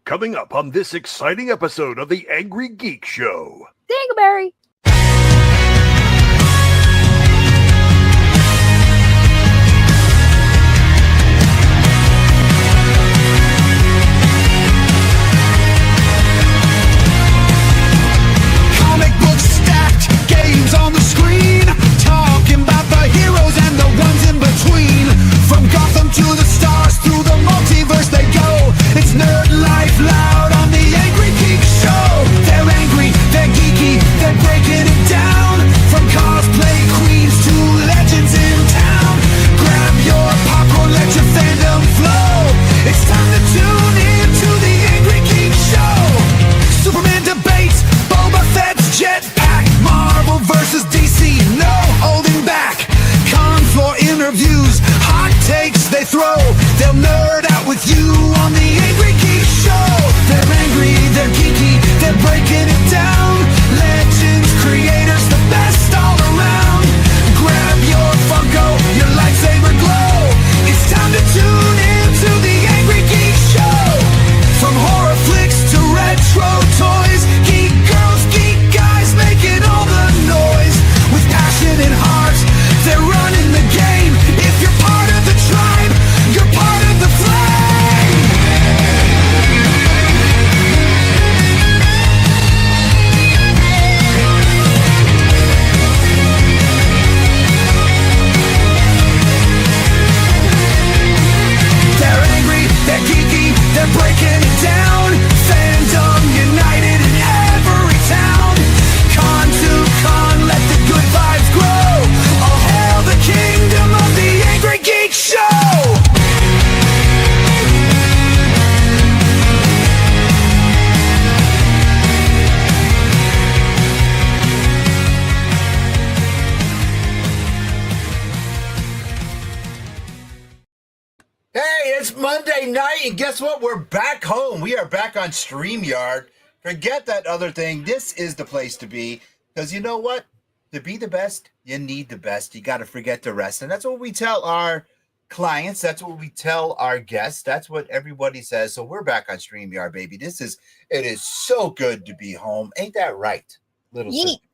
coming up on this exciting episode of the Angrygeeksshow. Dingleberry! Comic books stacked, games on the screen, talking about the heroes and the ones in between. From Gotham to the stars, through the multiverse they go. It's nerd life loud on the Angry Geek Show. They're angry, they're geeky, they're breaking it down. From cosplay queens to legends in town. Grab your popcorn, let your fandom flow. It's time to tune in to the Angry Geek Show. Superman debates, Boba Fett's jetpack. Marvel versus DC, no holding back. Con floor interviews, hot takes they throw. They'll nerd out with you on the Angry Geek Show. They're angry, they're geeky, they're breaking it down. Legends, creators, the best all around. Grab your Funko, your lightsaber glow. It's time to tune in to the Angry Geek Show. From horror flicks to retro toys, geek girls, geek guys making all the noise. With passion and heart, they're running the game. If you're part of the tribe, you're part of the flame. They're angry, they're geeky, they're breaking it down. Fandom united in every town. Con to con, let the good vibes grow. All hail the kingdom of the Angry Geek Show. Hey, it's Monday night, and guess what? We're back home. We are back on StreamYard. Forget that other thing. This is the place to be, because you know what? To be the best, you need the best. You got to forget the rest, and that's what we tell our clients. That's what we tell our guests. That's what everybody says. So we're back on StreamYard, baby. It is so good to be home. Ain't that right, little Yeet. sister?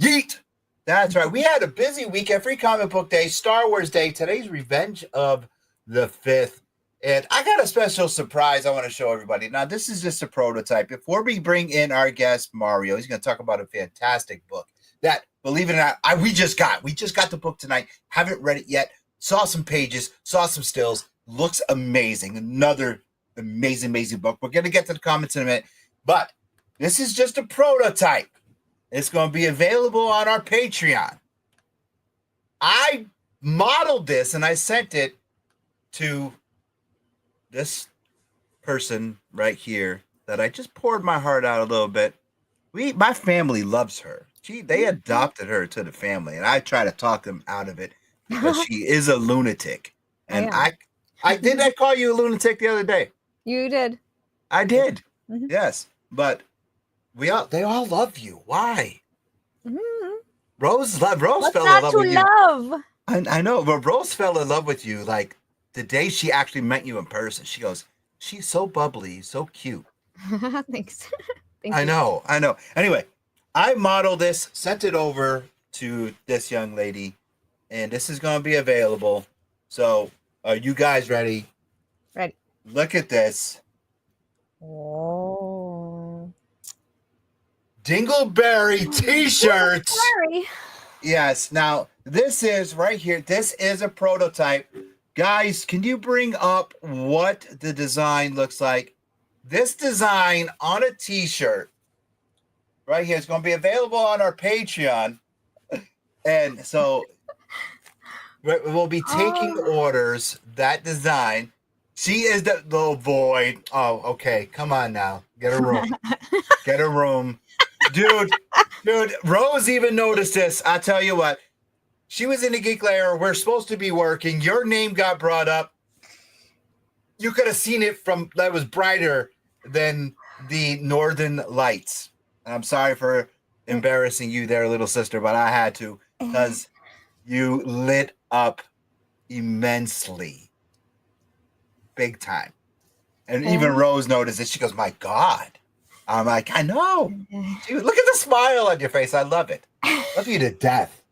Yeet. That's right. We had a busy week. Free Comic Book Day, Star Wars Day. Today's Revenge of the 5th. And I got a special surprise I want to show everybody. Now, this is just a prototype. Before we bring in our guest, Mario, he's going to talk about a fantastic book that, believe it or not, we just got the book tonight. Haven't read it yet. Saw some pages, saw some stills. Looks amazing. Another amazing book. We're going to get to the comments in a minute. But this is just a prototype. It's going to be available on our Patreon. I modeled this and I sent it to this person right here that I just poured my heart out a little bit. My family loves her. They adopted her to the family, and I try to talk them out of it because she is a lunatic. And I did I call you a lunatic the other day? You did. I did. Mm-hmm. Yes, but they all love you. Why? Mm-hmm. Rose fell in What's love not to with you. love? I know, but Rose fell in love with you like the day she actually met you in person. She goes, she's so bubbly, so cute. Thanks. Thank I you. know. Anyway, I modeled this, sent it over to this young lady, and this is going to be available. So, are you guys ready? Ready. Look at this. Oh. Dingleberry t-shirts. Sorry. Yes. Now, this is right here. This is a prototype. Guys, can you bring up what the design looks like? This design on a t-shirt right here is going to be available on our Patreon. And so we'll be taking orders, that design. She is the little boy. Oh, okay. Come on now. Get a room. Get a room. Dude, Rose even noticed this. I'll tell you what. She was in the Geek Lair. We're supposed to be working. Your name got brought up. You could have seen it from that was brighter than the Northern Lights. And I'm sorry for embarrassing you there, little sister, but I had to because you lit up immensely. Big time. And even Rose noticed it. She goes, "My God." I'm like, "I know. Dude, look at the smile on your face. I love it. Love you to death.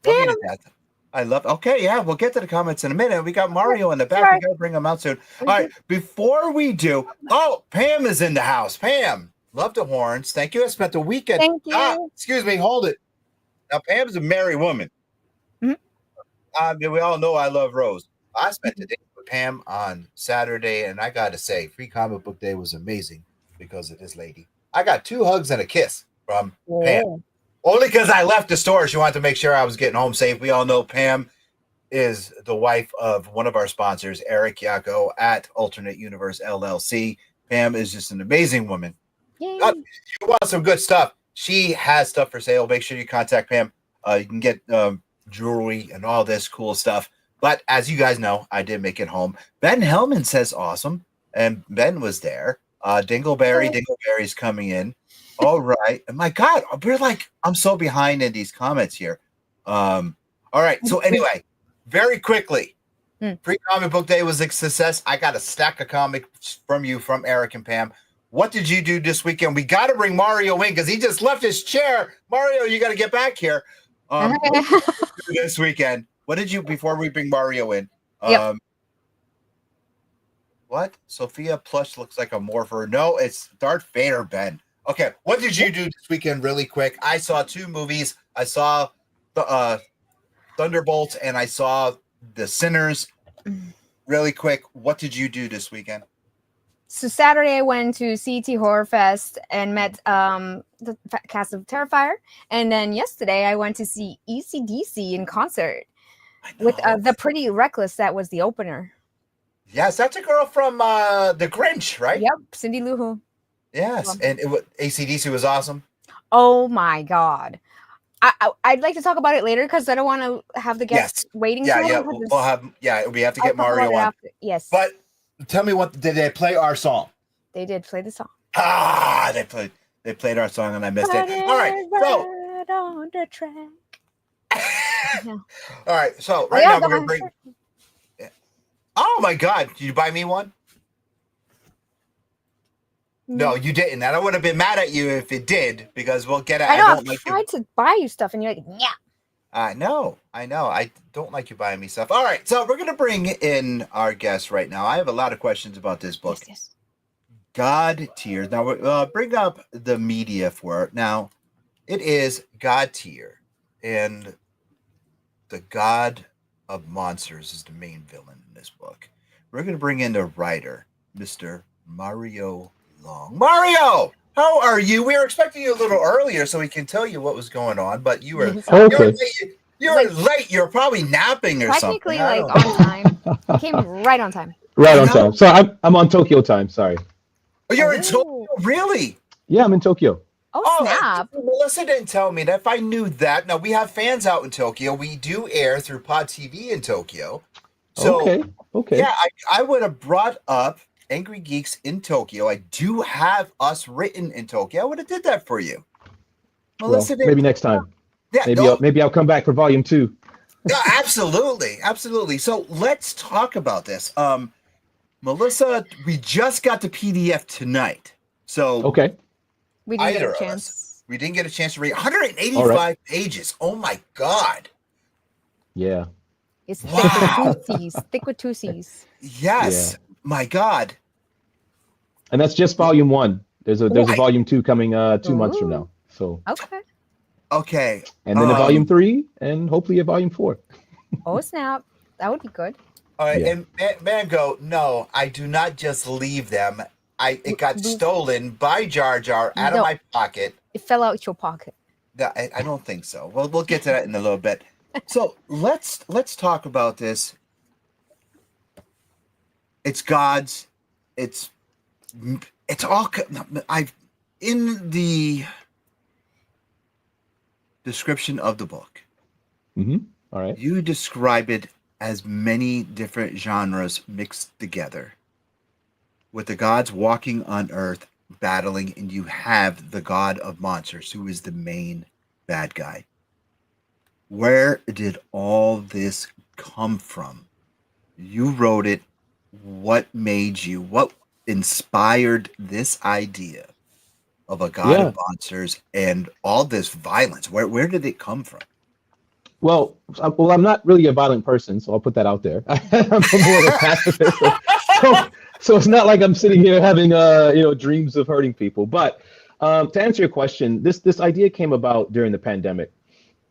Love you to death. I love. Okay, yeah, we'll get to the comments in a minute. We got Mario in the back. We got to bring him out soon. All right, before we do, Pam is in the house. Pam, love the horns. Thank you. I spent the weekend. Thank you. Excuse me. Hold it. Now, Pam's a married woman. We all know I love Rose. I spent the day with Pam on Saturday, and I got to say, Free Comic Book Day was amazing because of this lady. I got 2 hugs and a kiss from Pam. Only because I left the store. She wanted to make sure I was getting home safe. We all know Pam is the wife of one of our sponsors, Eric Yako at Alternate Universe LLC. Pam is just an amazing woman. Yay. You want some good stuff. She has stuff for sale. Make sure you contact Pam. You can get jewelry and all this cool stuff. But as you guys know, I did make it home. Ben Hellman says awesome. And Ben was there. Dingleberry's coming in. All right. My God, I'm so behind in these comments here. All right. So anyway, very quickly, Free Comic Book Day was a success. I got a stack of comics from you, from Eric and Pam. What did you do this weekend? We got to bring Mario in because he just left his chair. Mario, you got to get back here. What did you do this weekend? What did you, before we bring Mario in? What? Sophia plush looks like a morpher. No, it's Darth Vader, Ben. Okay, what did you do this weekend really quick? I saw 2 movies. I saw the Thunderbolts and I saw The Sinners. Really quick, what did you do this weekend? So Saturday I went to CT Horror Fest and met the cast of Terrifier. And then yesterday I went to see AC/DC in concert with the Pretty Reckless. That was the opener. Yes, that's a girl from The Grinch, right? Yep, Cindy Lou Who. Yes, and AC/DC was awesome. Oh my God. I'd like to talk about it later because I don't want to have the guests waiting. We have to get Mario on. Yes. But tell me, what did they play our song? They did play the song. They played our song and I missed it. All right, so on the track. All right, so now we're gonna bring. Oh my God! Did you buy me one? No, you didn't. And I would have been mad at you if it did, because we'll get it. I know. I tried to buy you stuff, and you're like, yeah. I know. I don't like you buying me stuff. All right, so we're gonna bring in our guest right now. I have a lot of questions about this book. Yes. God Tier. Now, we'll bring up the media for it. Now, it is God Tier, and the God of Monsters is the main villain in this book. We're going to bring in the writer, Mr. Mario Long. Mario, how are you? We were expecting you a little earlier so we can tell you what was going on, but you were you were late. You were probably napping or something. Technically, on time. I came right on time. Right on time. So I'm on Tokyo time. Sorry. Oh, you're in Tokyo? Really? Yeah, I'm in Tokyo. Oh, snap. Melissa didn't tell me that. If I knew that. Now, we have fans out in Tokyo. We do air through Pod TV in Tokyo. So, okay. Yeah, I would have brought up Angry Geeks in Tokyo. I do have us written in Tokyo. I would have did that for you. Melissa didn't. Maybe next time. Yeah, maybe I'll come back for volume 2. Yeah, absolutely. So let's talk about this. Melissa, we just got the PDF tonight. So okay. We didn't get a chance. We didn't get a chance to read 185 pages. Oh my God. Yeah. It's thick with 2 C's. Thick with 2 C's. Yes. Yeah. My God. And that's just volume 1. There's a volume 2 coming 2 months from now. So Okay. And then a volume 3 and hopefully a volume 4. Oh snap. That would be good. All right. Yeah. And Mango, no, I do not just leave them. It got stolen by Jar Jar out of my pocket. It fell out your pocket. I don't think so. Well, we'll get to that in a little bit. So let's talk about this. It's God's. It's all. In the description of the book. Mm-hmm. All right. You describe it as many different genres mixed together, with the gods walking on Earth, battling, and you have the God of Monsters, who is the main bad guy. Where did all this come from? You wrote it. What made you? inspired this idea of a god Yeah. of monsters and all this violence? Where did it come from? Well, I'm not really a violent person, so I'll put that out there. I'm more of a pacifist, so it's not like I'm sitting here having dreams of hurting people. But to answer your question, this idea came about during the pandemic.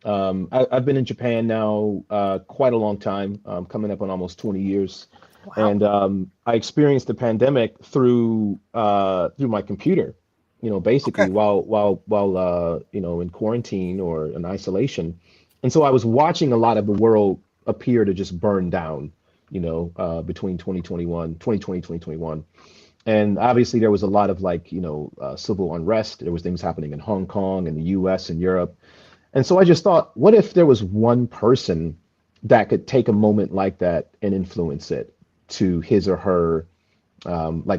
I've been in Japan now quite a long time, coming up on almost 20 years, and I experienced the pandemic through my computer. Basically Okay. while in quarantine or in isolation. And so I was watching a lot of the world appear to just burn down, between 2020, 2021. And obviously there was a lot of civil unrest. There was things happening in Hong Kong and the US and Europe. And so I just thought, what if there was one person that could take a moment like that and influence it to his or her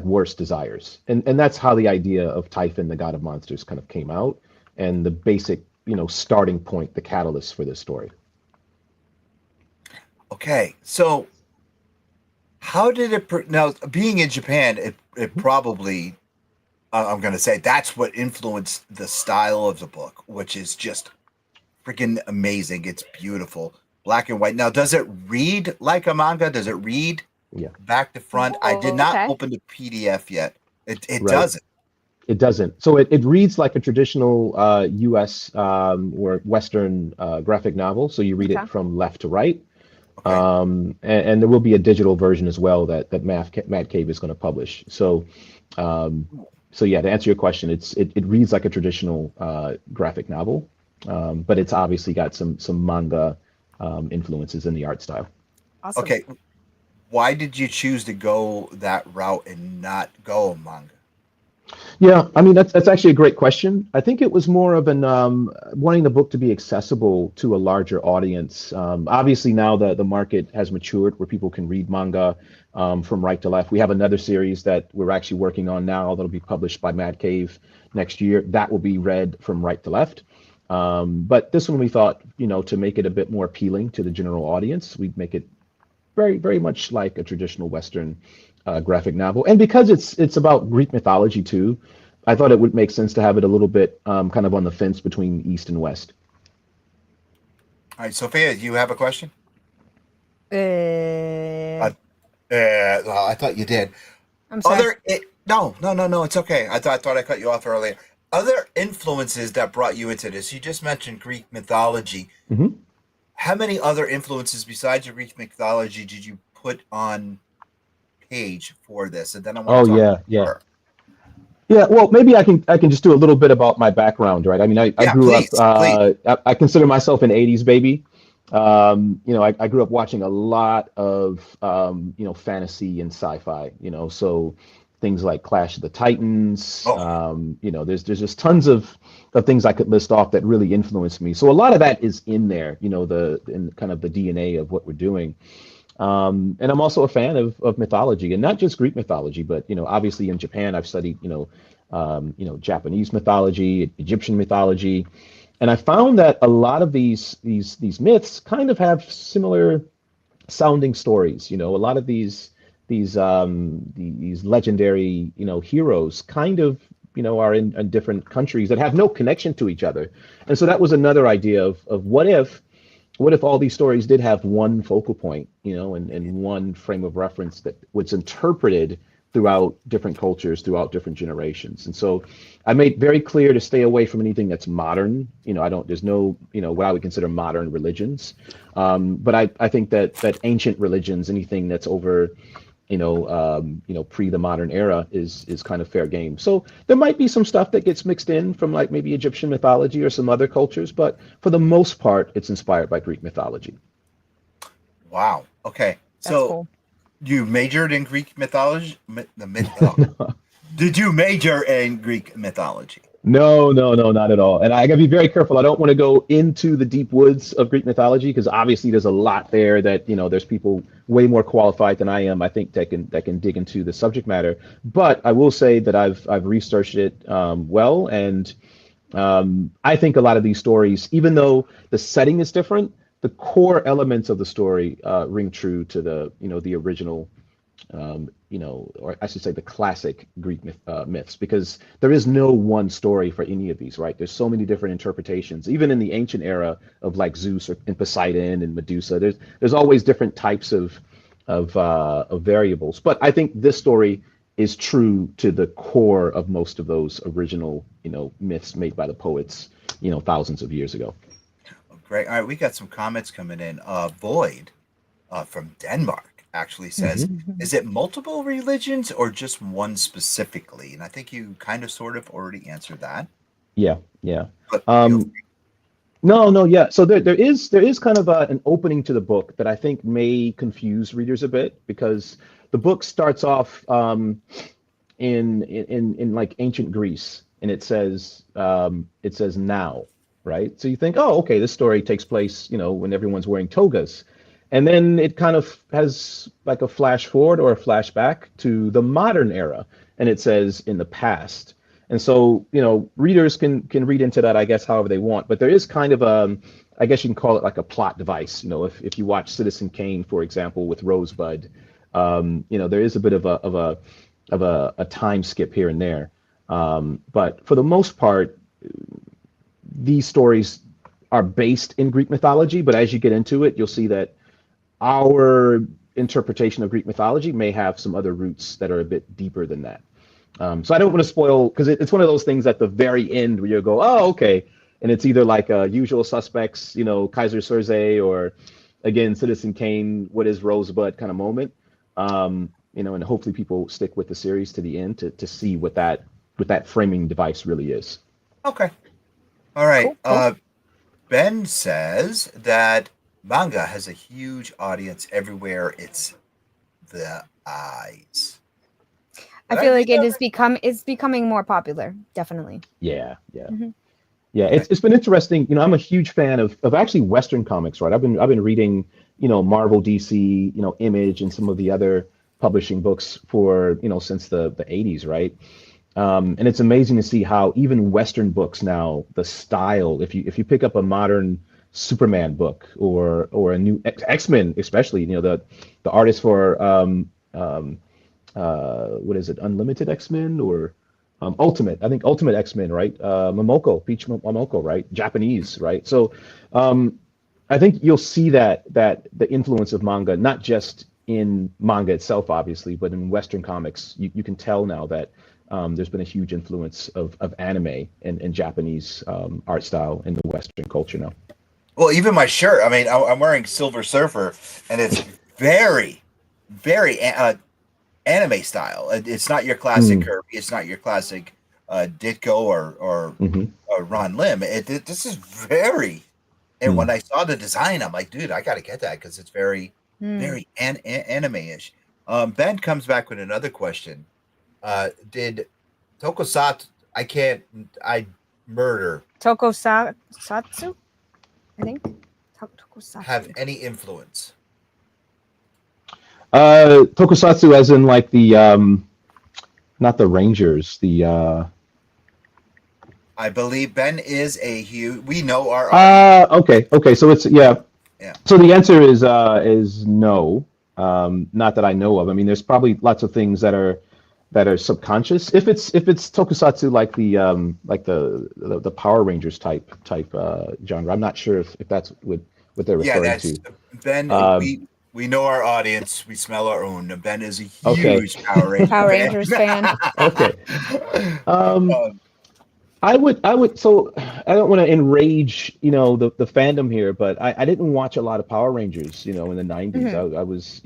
worst desires? And that's how the idea of Typhon, the god of monsters, kind of came out, and the basic starting point, the catalyst for this story. Okay, so how did it now being in Japan, it probably I'm going to say that's what influenced the style of the book, which is just freaking amazing. It's beautiful, black and white. Now, does it read like a manga? Does it read back to front? I did not open the PDF yet. It Right. doesn't. It doesn't. So it reads like a traditional US or Western graphic novel. So you read it from left to right. Okay. And there will be a digital version as well that Mad Cave is going to publish. So yeah, to answer your question, it reads like a traditional graphic novel, but it's obviously got some manga influences in the art style. Awesome. Okay. Why did you choose to go that route and not go manga? Yeah, I mean that's actually a great question. I think it was more of an wanting the book to be accessible to a larger audience. Obviously now the market has matured where people can read manga from right to left. We have another series that we're actually working on now that'll be published by Mad Cave next year. That will be read from right to left. But this one we thought, to make it a bit more appealing to the general audience, we'd make it very, very much like a traditional Western graphic novel. And because it's about Greek mythology too, I thought it would make sense to have it a little bit kind of on the fence between East and West. All right, Sophia, you have a question? Uh, Well, I thought you did. I'm sorry. No, it's okay. I thought I cut you off earlier. Other influences that brought you into this, you just mentioned Greek mythology. Mm-hmm. How many other influences besides your Greek mythology did you put on page for this? And then I want to talk yeah. more. Yeah, well, maybe I can just do a little bit about my background, right? I mean, I grew please. up. I consider myself an '80s baby. I grew up watching a lot of fantasy and sci-fi. So things like Clash of the Titans. There's just tons of things I could list off that really influenced me. So a lot of that is in there. In kind of the DNA of what we're doing. And I'm also a fan of mythology, and not just Greek mythology, but obviously in Japan I've studied Japanese mythology, Egyptian mythology, and I found that a lot of these myths kind of have similar sounding stories. A lot of these legendary heroes kind of are in different countries that have no connection to each other, and so that was another idea of what if all these stories did have one focal point, and one frame of reference that was interpreted throughout different cultures, throughout different generations. And so I made very clear to stay away from anything that's modern. There's no, what I would consider modern religions. But I think that ancient religions, anything that's over, pre the modern era is kind of fair game. So there might be some stuff that gets mixed in from like maybe Egyptian mythology or some other cultures, but for the most part, it's inspired by Greek mythology. Wow. Okay. That's So cool. you majored in Greek mythology? Did you major in Greek mythology? No, not at all. And I gotta be very careful. I don't want to go into the deep woods of Greek mythology because obviously there's a lot there that there's people way more qualified than I am, I think, that can dig into the subject matter. But I will say that I've researched it well, and I think a lot of these stories, even though the setting is different, the core elements of the story ring true to the the original or I should say the classic Greek myths, because there is no one story for any of these, right? There's so many different interpretations, even in the ancient era of like Zeus and Poseidon and Medusa. There's always different types of variables. But I think this story is true to the core of most of those original, myths made by the poets, thousands of years ago. Great. All right, we got some comments coming in. Void from Denmark actually says, is it multiple religions or just one specifically? And I think you kind of sort of already answered that. Yeah. But No, yeah. So there is kind of an opening to the book that I think may confuse readers a bit, because the book starts off in like ancient Greece, and it says now, right? So you think, oh, okay, this story takes place, when everyone's wearing togas. And then it kind of has like a flash forward or a flashback to the modern era, and it says in the past. And so, readers can read into that, I guess, however they want. But there is kind of I guess you can call it like a plot device. If you watch Citizen Kane, for example, with Rosebud, there is a bit of a time skip here and there. But for the most part, these stories are based in Greek mythology. But as you get into it, you'll see that our interpretation of Greek mythology may have some other roots that are a bit deeper than that. So I don't want to spoil, because it's one of those things at the very end where you go, oh, okay. And it's either like Usual Suspects, Kaiser Soze, or again, Citizen Kane, what is Rosebud kind of moment. And hopefully people stick with the series to the end to see what that framing device really is. Okay. All right. Cool. Ben says that manga has a huge audience everywhere. It's the eyes. I feel like it's becoming more popular, definitely. Yeah. Mhm. Yeah, it's been interesting. I'm a huge fan of actually Western comics, right? I've been reading, Marvel, DC, Image, and some of the other publishing books for, since the 80s, right? And it's amazing to see how even Western books now, the style, if you pick up a modern Superman book or a new X-Men, especially, the artist for what is it, Unlimited X-Men or Ultimate X-Men, right? Peach Momoko, right? Japanese, right? So I think you'll see that the influence of manga, not just in manga itself, obviously, but in Western comics, you can tell now that there's been a huge influence of anime and Japanese art style in the Western culture now. Well, even my shirt, I mean, I'm wearing Silver Surfer, and it's very, very anime style. It's not your classic Kirby. It's not your classic Ditko or Ron Lim. This is very. And when I saw the design, I'm like, dude, I got to get that because it's very, very anime-ish. Ben comes back with another question. Did Tokusatsu? I murder. Tokusatsu, I think. Tokusatsu. Have any influence? Tokusatsu, as in like the not the Rangers, the I believe Ben is a huge. We know our audience. Okay, so it's yeah. So the answer is no, not that I know of. I mean, there's probably lots of things that are subconscious. If it's Tokusatsu like the Power Rangers type genre, I'm not sure if that's what they're referring to. Ben. We know our audience. We smell our own. Ben is a huge Power Rangers fan. Okay. I would. So I don't want to enrage, the fandom here, but I didn't watch a lot of Power Rangers, in the 90s. I was,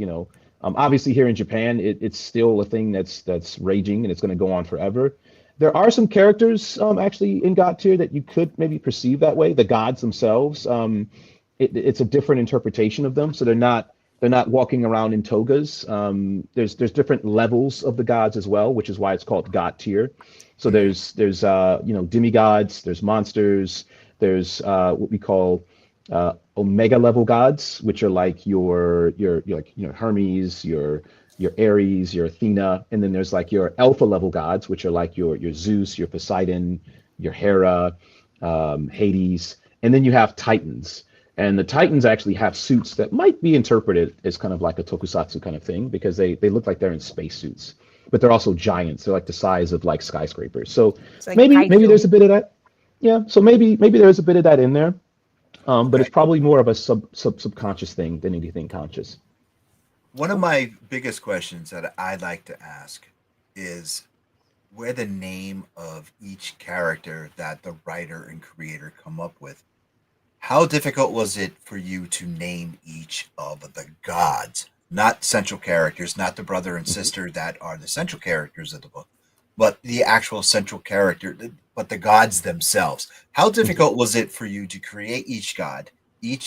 obviously here in Japan, it's still a thing that's raging and it's going to go on forever. There are some characters actually in God Tier that you could maybe perceive that way. The gods themselves, it's a different interpretation of them. So they're not walking around in togas. There's different levels of the gods as well, which is why it's called God Tier. So there's demigods, there's monsters, there's what we call omega level gods, which are like your Hermes, your Ares, your Athena, and then there's like your alpha level gods, which are like your Zeus, your Poseidon, your Hera, Hades, and then you have Titans. And the Titans actually have suits that might be interpreted as kind of like a tokusatsu kind of thing because they look like they're in spacesuits, but they're also giants. They're like the size of like skyscrapers. So It's like maybe kaiju. there's a bit of that. Yeah. So maybe there's a bit of that in there. But it's Okay. probably more of a subconscious thing than anything conscious. One of my biggest questions that I'd like to ask is where the name of each character that the writer and creator come up with. How difficult was it for you to name each of the gods? Not central characters, not the brother and sister that are the central characters of the book, but the actual central character, but the gods themselves. How difficult was it for you to create each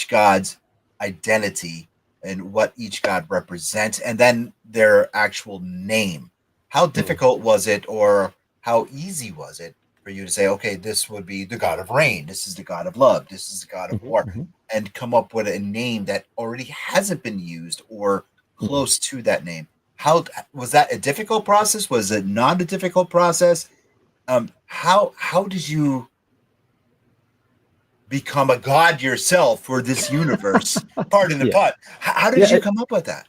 god's identity, and what each god represents, and then their actual name? How difficult was it, or how easy was it for you to say, okay, this would be the god of rain, this is the god of love, this is the god of war, and come up with a name that already hasn't been used or close to that name? How was that a difficult process? Was it not a difficult process? How did you become a god yourself for this universe? Pardon the pun. How did you come up with that?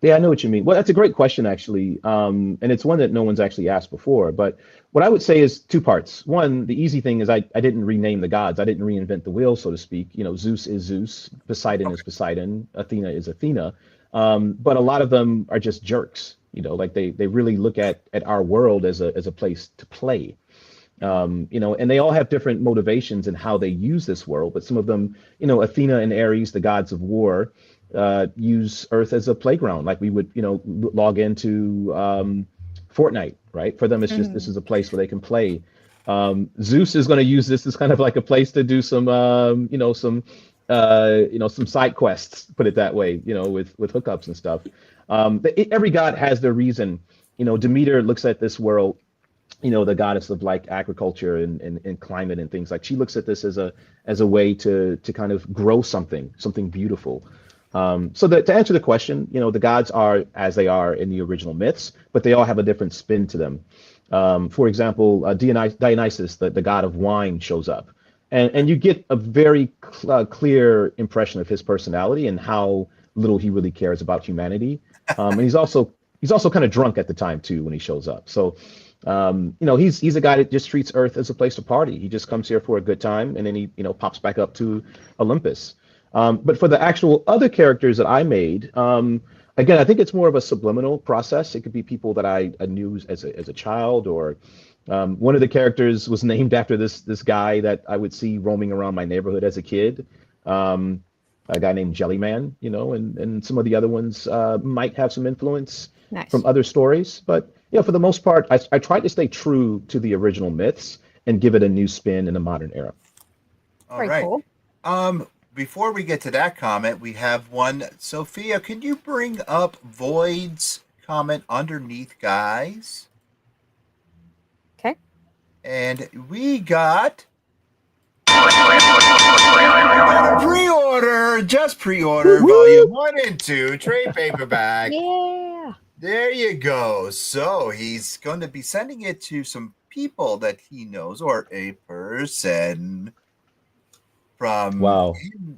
Yeah, I know what you mean. Well, that's a great question, actually. And it's one that no one's actually asked before. But what I would say is two parts. One, the easy thing is I didn't rename the gods. I didn't reinvent the wheel, so to speak. You know, Zeus is Zeus, Poseidon is Poseidon, Athena is Athena. But a lot of them are just jerks. You know, like they really look at our world as a place to play. You know, and they all have different motivations in how they use this world. But some of them, you know, Athena and Ares, the gods of war, use Earth as a playground, like we would, you know, log into Fortnite, right? For them, it's just this is a place where they can play. Zeus is going to use this as kind of like a place to do some, you know, some side quests, put it that way, you know, with hookups and stuff. Every god has their reason. You know, Demeter looks at this world, you know, the goddess of like agriculture and climate and things, like she looks at this as a way to kind of grow something beautiful. So to answer the question, you know, the gods are as they are in the original myths, but they all have a different spin to them. For example, Dionysus, the god of wine, shows up, and you get a very clear impression of his personality and how little he really cares about humanity. And he's also kind of drunk at the time too when he shows up. So you know, he's a guy that just treats Earth as a place to party. He just comes here for a good time, and then he, you know, pops back up to Olympus. But for the actual other characters that I made, again, I think it's more of a subliminal process. It could be people that I knew as a child, or one of the characters was named after this guy that I would see roaming around my neighborhood as a kid, a guy named Jellyman, you know, and some of the other ones might have some influence from other stories. But yeah, for the most part, I tried to stay true to the original myths and give it a new spin in the modern era. All right. Cool. Before we get to that comment, we have one. Sophia, can you bring up Void's comment underneath, guys? Okay. And we got pre-order, volume 1 and 2, trade paperback. Yeah. There you go. So he's going to be sending it to some people that he knows, or a person from. Wow.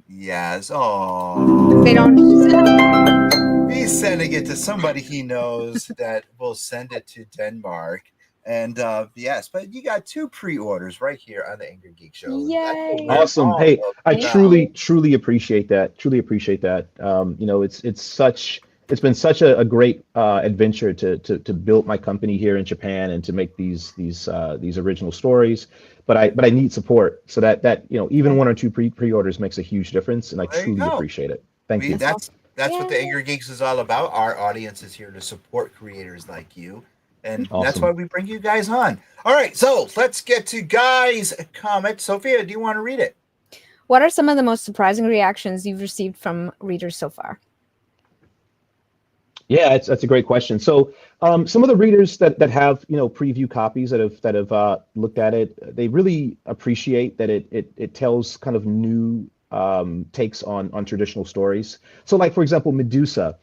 Yes. Oh. They don't. He's sending it to somebody he knows that will send it to Denmark. And yes, but you got 2 pre-orders right here on the Angry Geek Show. Yay. Awesome. Hey, I truly appreciate that. Truly appreciate that. You know, it's been such a great adventure to build my company here in Japan and to make these original stories. But I need support, so that you know, even 1 or 2 pre-orders makes a huge difference, and I truly appreciate it. Thank you. That's what the Angry Geeks is all about. Our audience is here to support creators like you. And that's why we bring you guys on. All right, so let's get to Guy's comment. Sophia, do you want to read it? What are some of the most surprising reactions you've received from readers so far? Yeah, that's a great question. So some of the readers that have, you know, preview copies that have looked at it, they really appreciate that it tells kind of new takes on traditional stories. So like, for example, Medusa.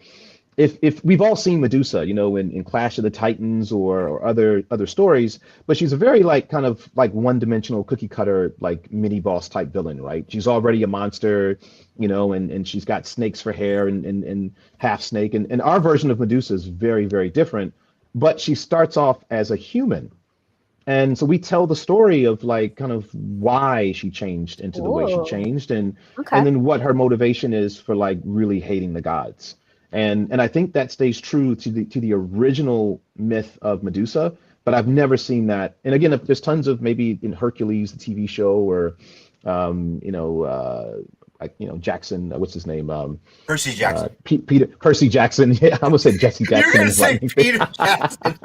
if we've all seen Medusa, in Clash of the Titans or other stories, but she's a very like kind of like one-dimensional cookie cutter like mini boss type villain, right? She's already a monster, and she's got snakes for hair and half snake, and our version of Medusa is very, very different, but she starts off as a human. And so we tell the story of like kind of why she changed into the way she Ooh. changed, and Okay. then what her motivation is for like really hating the gods. And I think that stays true to the original myth of Medusa, but I've never seen that. And again, if there's tons of maybe in Hercules, the TV show, or like Jackson, what's his name? Percy Jackson. Percy Jackson. Yeah, I almost said Jesse You're Jackson. gonna is say lightning. Peter Jackson.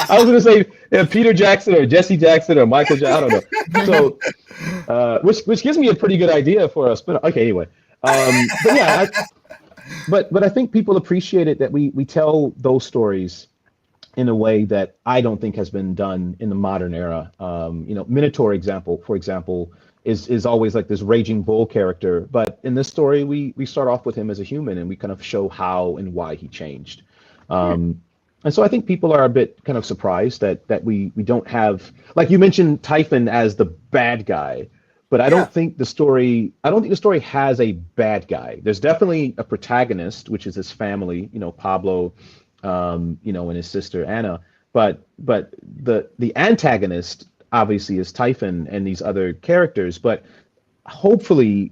I was gonna say Peter Jackson or Jesse Jackson or Michael Jackson. I don't know. So, which gives me a pretty good idea for us. But okay, anyway. But yeah, but I think people appreciate it that we tell those stories in a way that I don't think has been done in the modern era. Minotaur for example, is always like this raging bull character, but in this story we start off with him as a human and we kind of show how and why he changed. And so I think people are a bit kind of surprised that we don't have, like you mentioned, Typhon as the bad guy, but I don't think the story has a bad guy. There's definitely a protagonist, which is his family, Pablo, and his sister Anna, but the antagonist obviously is Typhon and these other characters, but hopefully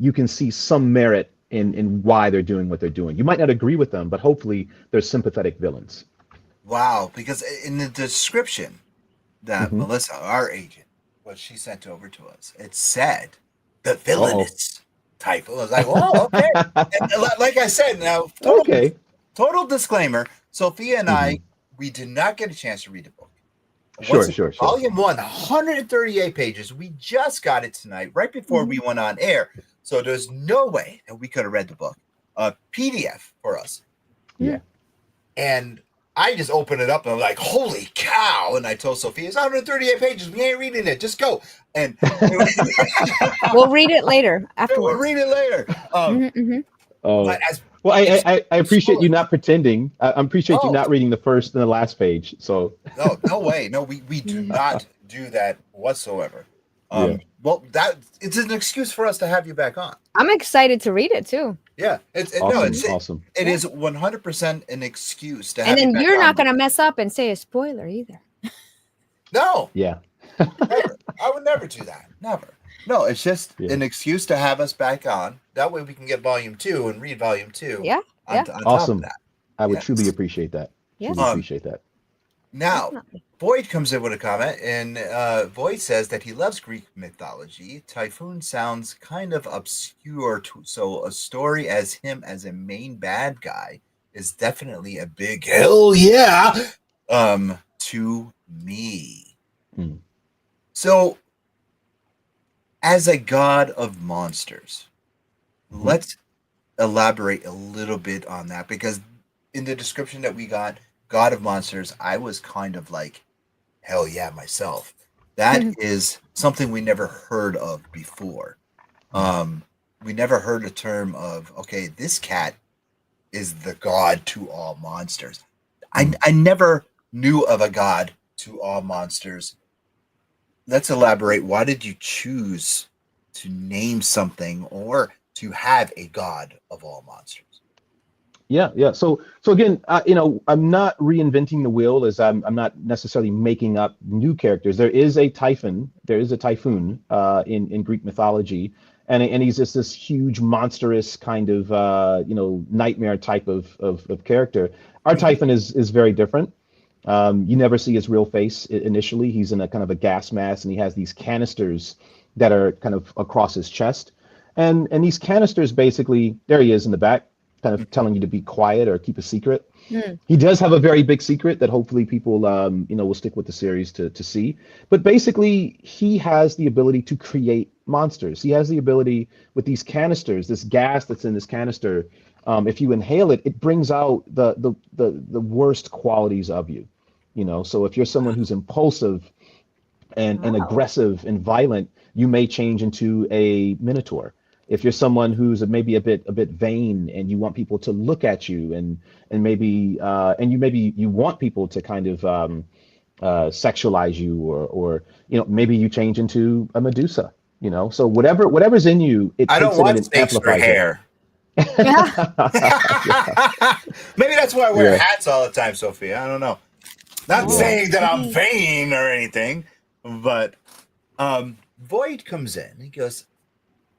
you can see some merit in why they're doing what they're doing. You might not agree with them, but hopefully they're sympathetic villains. Wow, because in the description that Mhm. Melissa, our agent, what she sent over to us, it said the villainous type. I was like, oh, okay. And like I said, now Okay. total disclaimer: Sophia and I, Mhm. we did not get a chance to read the book. Sure. Volume 1, 138 pages. We just got it tonight, right before we went on air. So there's no way that we could have read the book. PDF for us. Yeah. And I just opened it up and I'm like, holy cow. And I told Sophia, it's 138 pages. We ain't reading it. Just go. And We'll read it later we'll afterwards. read it later. Oh. But as Well, I appreciate you not pretending. I appreciate you Oh. not reading the first and the last page. So no way. No, we do not do that whatsoever. Yeah. Well, it's an excuse for us to have you back on. I'm excited to read it too. Yeah, awesome. It is 100% an excuse to have And then you back you're on. not going to mess up and say a spoiler either. No, Yeah. never. I would never do that. Never. No, it's just Yeah. an excuse to have us back on. That way we can get volume 2 and read volume 2. Yeah, On top Awesome. of that. I would Yes. truly appreciate that. Yes. Truly appreciate that. Now, Definitely. Boyd comes in with a comment, and Boyd says that he loves Greek mythology. Typhon sounds kind of obscure, so a story as him as a main bad guy is definitely a big hell yeah to me. Hmm. So, as a god of monsters, let's elaborate a little bit on that, because in the description that we got, God of Monsters, I was kind of like, hell yeah, myself. That is something we never heard of before. We never heard a term of, okay, this cat is the god to all monsters. I never knew of a god to all monsters. Let's elaborate. Why did you choose to name something or to have a god of all monsters? Yeah. So again, I'm not reinventing the wheel, as I'm not necessarily making up new characters. There is a Typhon. There is a Typhoon in Greek mythology, and he's just this huge, monstrous kind of nightmare type of character. Our Typhon is very different. You never see his real face initially. He's in a kind of a gas mask, and he has these canisters that are kind of across his chest, and these canisters basically, there he is in the back, kind of telling you to be quiet or keep a secret. He does have a very big secret that hopefully people will stick with the series to see. But basically, he has the ability to create monsters. He has the ability with these canisters, this gas that's in this canister. If you inhale it, it brings out the worst qualities of you. So if you're someone who's impulsive and aggressive and violent, you may change into a minotaur. if you're someone who's maybe a bit vain and you want people to look at you and maybe you want people to kind of sexualize you or maybe you change into a Medusa, so whatever's in you, it I takes don't it want and it snakes for amplifies it. hair. Maybe that's why I wear hats all the time, Sophia. I don't know. Not saying that I'm vain or anything, but Void comes in. He goes,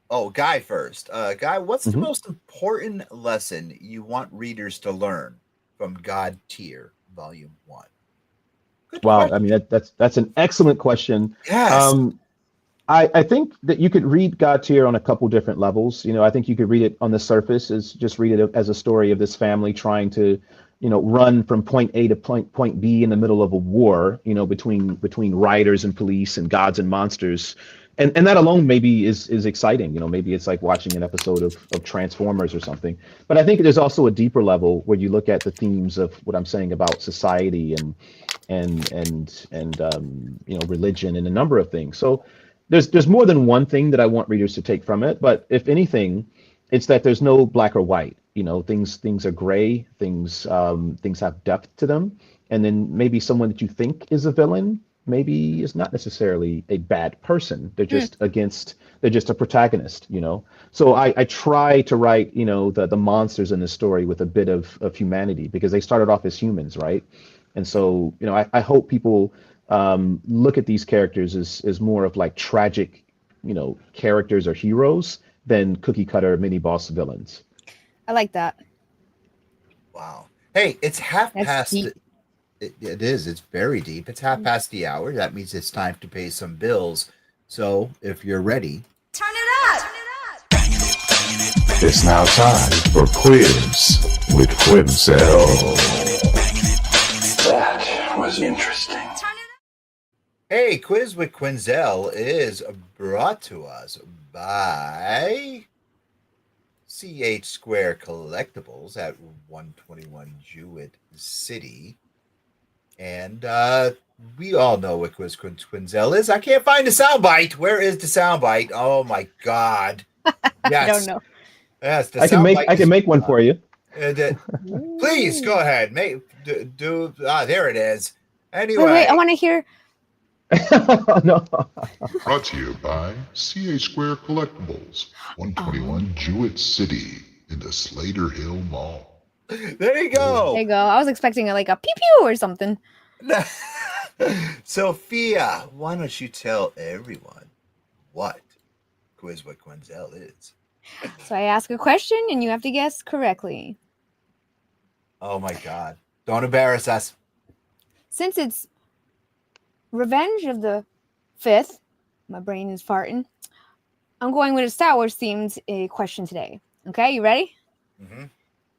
"Oh, Guy first. Guy, what's the most important lesson you want readers to learn from God Tier Volume 1?" Good Wow, question. I mean that's an excellent question. Yes. I think that you could read God Tier on a couple different levels. I think you could read it on the surface as just read it as a story of this family trying to, run from point A to point B in the middle of a war, between riders and police and gods and monsters. And that alone maybe is exciting. Maybe it's like watching an episode of Transformers or something. But I think there's also a deeper level where you look at the themes of what I'm saying about society and religion and a number of things. So there's more than one thing that I want readers to take from it, but if anything, it's that there's no black or white. Things are gray. Things have depth to them, and then maybe someone that you think is a villain maybe is not necessarily a bad person. They're just they're just a protagonist. So I try to write the monsters in the story with a bit of humanity because they started off as humans, right? And so I hope people look at these characters as more of like tragic, characters or heroes than cookie cutter mini boss villains. I like that. Wow. Hey, it's half That's past. deep. It is. It's very deep. It's half past the hour. That means it's time to pay some bills. So if you're ready, Turn it up! It's now time for Quiz with Quinzel. That was interesting. hey, Quiz with Quinzel is brought to us by CH Square Collectibles at 121 Jewett City. And we all know what Quiz Quinzel is. I can't find the soundbite. Where is the soundbite? Oh my God! Yes, I don't know. Yes, the I can make one for you. Please go ahead. There it is. Anyway, Wait, I want to hear. No. Brought to you by CA Square Collectibles, 121 Jewett City in the Slater Hill Mall. there you go. There you go. I was expecting like a pew pew or something. Sophia, why don't you tell everyone what Quiz with Quinzel is? So I ask a question and you have to guess correctly. Oh my God. Don't embarrass us. Since it's Revenge of the Fifth, my brain is farting. I'm going with a Star Wars themed question today. Okay, you ready? Mm-hmm.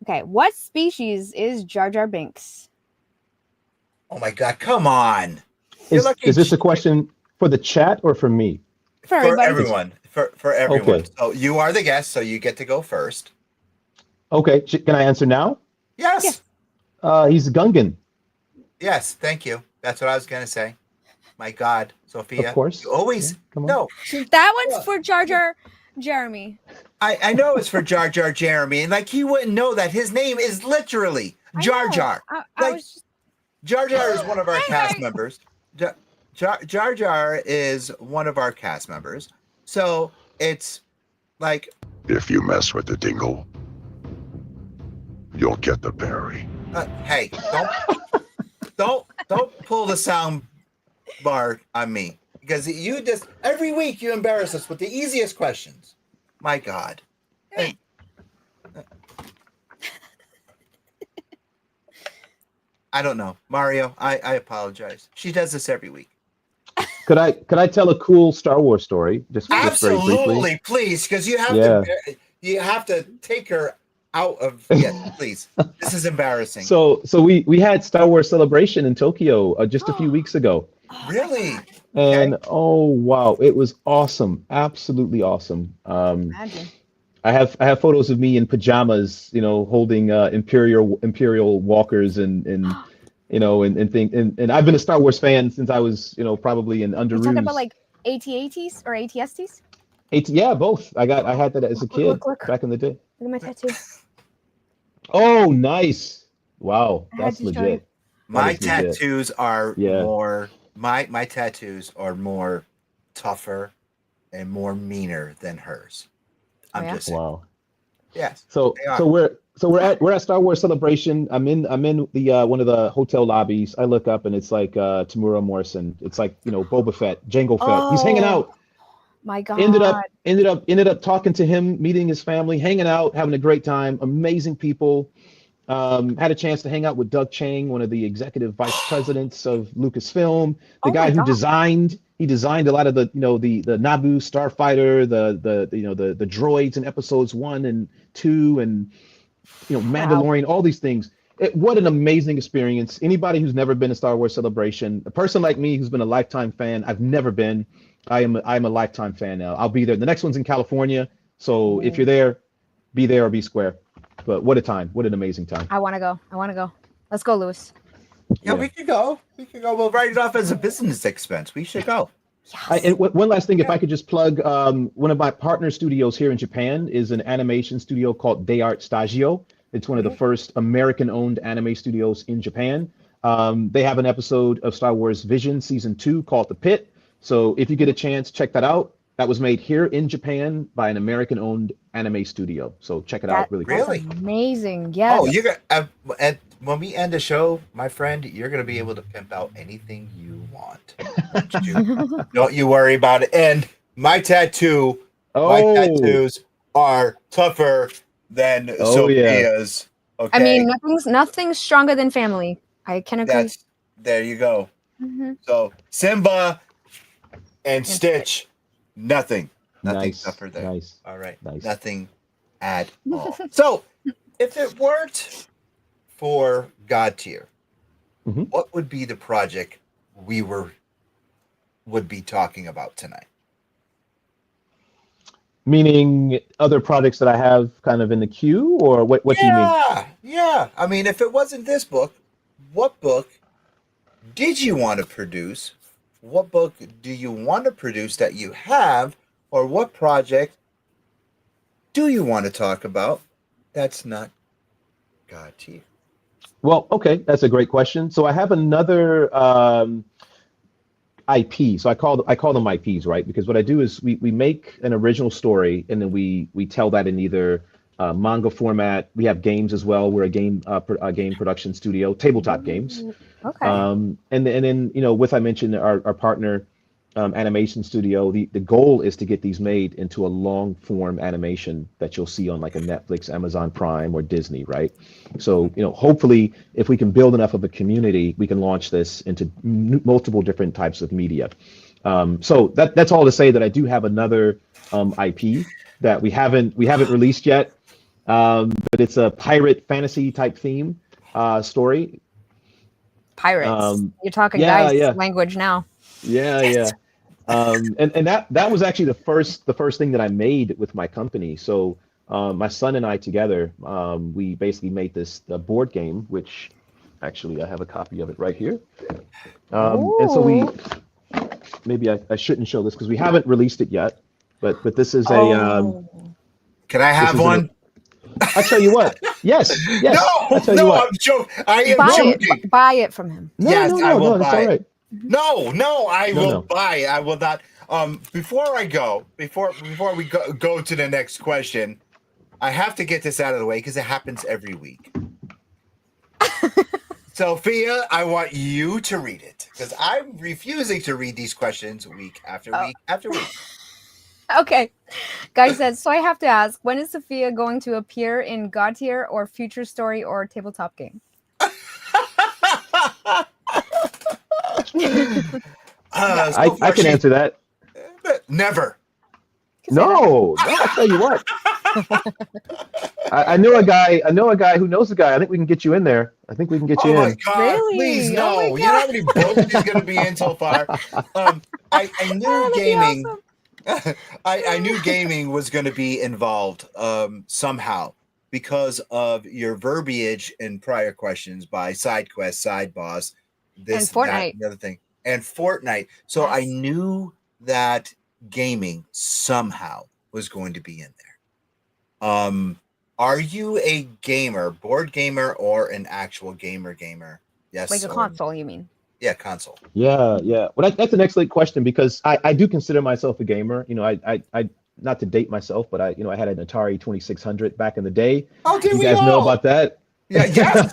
Okay, what species is Jar Jar Binks? Oh my God, come on. You're lucky- Is this a question for the chat or for me? For for everybody. everyone. For everyone. Okay. So you are the guest, so you get to go first. Okay, can I answer now? Yes. Yes. He's Gungan. Yes, thank you. That's what I was gonna say. My God, Sophia. Of course. You always Yeah, come on. no. That one's for Jar Jar Jeremy. I know it's for Jar Jar Jeremy, and like he wouldn't know that his name is literally I Jar know. Jar. I Like, was just, Jar Jar is one of our cast members. Jar Jar is one of our cast members. So it's like, If you mess with the dingle, you'll get the berry. hey, don't pull the sound bar on me, because you just every week you embarrass us with the easiest questions. My God. And- I don't know, Mario. I apologize. She does this every week. Could I tell a cool Star Wars story? Just very briefly. Absolutely, please, because you have to take her out of. Yeah, please. This is embarrassing. So we had Star Wars Celebration in Tokyo just a few weeks ago, Really? and oh wow, it was awesome, absolutely awesome. imagine. I have photos of me in pajamas, holding imperial walkers and I've been a Star Wars fan since I was probably in You underoos. talking about like AT-ATs or ATSTs? Yeah, both. I had that as a kid Look. back in the day. Look at my tattoo. Oh, nice. Wow, I had that's to show you. legit. That My is legit. tattoos are Yeah. more my tattoos are more tougher and more meaner than hers. I'm yeah? just saying. Wow. Yes. So they are. we're at Star Wars Celebration. I'm in the one of the hotel lobbies. I look up and it's like Tamura Morrison. It's like, Boba Fett, Jango Fett. He's hanging Oh out. my Ended God. up talking to him, meeting his family, hanging out, having a great time. Amazing people. Had a chance to hang out with Doug Chang, one of the executive vice presidents of Lucasfilm, the Oh guy my who God. designed a lot of the the Naboo starfighter, the droids in episodes 1 and 2, and Wow. Mandalorian, all these things. What an amazing experience. Anybody who's never been to Star Wars Celebration, a person like me who's been a lifetime fan, I've never been. I'm a lifetime fan now. I'll be there. The next one's in California, so if you're there, be there or be square. But what a time! What an amazing time! I want to go. Let's go, Lewis. Yeah, Yeah. we could go. We'll write it off as a business expense. We should go. Yes. And one last thing, if I could just plug, one of my partner studios here in Japan is an animation studio called Day Art Stagio. It's one of the first American-owned anime studios in Japan. They have an episode of Star Wars Vision Season 2 called The Pit. So if you get a chance, check that out. That was made here in Japan by an American-owned anime studio. So check it out. Really cool. Really? Amazing. Yes. Oh, you're gonna and when we end the show, my friend, you're gonna be able to pimp out anything you want. Don't you worry about it. And my tattoos are tougher than Sophia's. Okay. I mean, nothing's stronger than family. I can agree. There you go. Mm-hmm. So Simba and Stitch, nothing Nice. tougher there. Nice. All right, Nice. nothing at all. So, if it weren't for God Tier, Mhm. what would be the project we would be talking about tonight? Meaning other projects that I have kind of in the queue, or what do you mean? Yeah. I mean, if it wasn't this book, what book did you want to produce? What book do you want to produce that you have? Or what project do you want to talk about that's not God Tier? Well, okay, that's a great question. So I have another IP. So I call them IPs, right? Because what I do is we make an original story and then we tell that in either manga format. We have games as well. We're a game production studio, tabletop games. Okay. And then with I mentioned our partner animation studio. The goal is to get these made into a long form animation that you'll see on like a Netflix, Amazon Prime, or Disney, right? So hopefully, if we can build enough of a community, we can launch this into multiple different types of media. So that's all to say that I do have another IP that we haven't released yet, but it's a pirate fantasy type theme story. Pirates. You're talking language now. Yeah. And that was actually the first thing that I made with my company. So my son and I together, we basically made this board game, which actually I have a copy of it right here. And so maybe I shouldn't show this because we haven't released it yet, but this is Can I have one? I'll tell you what. Yes. No, I'm joking. I am joking. Buy it from him. Yes, I will that's buy all right. it. No, I will buy it. I will not. Before we go to the next question, I have to get this out of the way because it happens every week. Sophia, I want you to read it because I'm refusing to read these questions week after week after week. Okay. Guy says, so I have to ask, when is Sophia going to appear in God Tier or Future Story or Tabletop Game? I can answer that. Never. No, I'll tell you what. I know a guy who knows a guy. I think we can get you in there. I think we can get you in. Oh my God, Really? please, no. Oh my You know how many books he's going to be in so far? I knew gaming. Awesome. I knew gaming was going to be involved somehow because of your verbiage in prior questions by side quest, side boss, this, And Fortnite. that, and the other thing, and Fortnite. So Yes. I knew that gaming somehow was going to be in there. Are you a gamer, board gamer, or an actual gamer? Yes. Like a console, you mean? Yeah, console. Yeah, yeah. Well, that's an excellent question because I do consider myself a gamer. You know, I not to date myself, but I had an Atari 2600 back in the day. Oh, did You we guys know all? about that? Yeah, yes.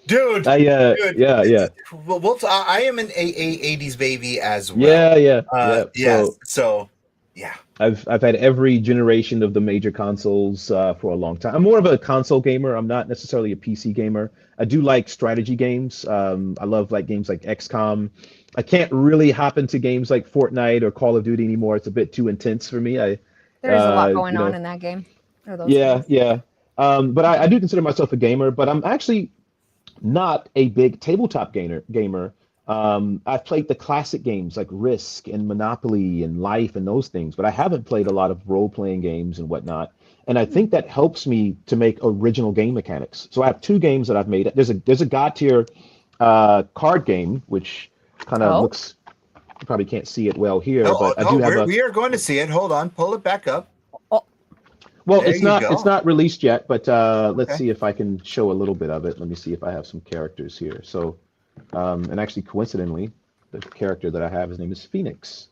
Dude, Dude. Yeah. Well, I am an 80s baby as well. Yeah. Yes. So, yeah. I've had every generation of the major consoles for a long time. I'm more of a console gamer. I'm not necessarily a PC gamer. I do like strategy games. I love like games like XCOM. I can't really hop into games like Fortnite or Call of Duty anymore. It's a bit too intense for me. There's a lot going on in that game. Yeah. But I do consider myself a gamer, but I'm actually not a big tabletop gamer. I've played the classic games like Risk and Monopoly and Life and those things, but I haven't played a lot of role-playing games and whatnot. And I think that helps me to make original game mechanics. So I have two games that I've made. There's a God tier card game, which kind of looks. You probably can't see it well here, but I do have we are going to see it. Hold on, pull it back up. Well, there it's not released yet, but let's see if I can show a little bit of it. Let me see if I have some characters here. So, and actually, coincidentally, the character that I have, his name is Phoenix.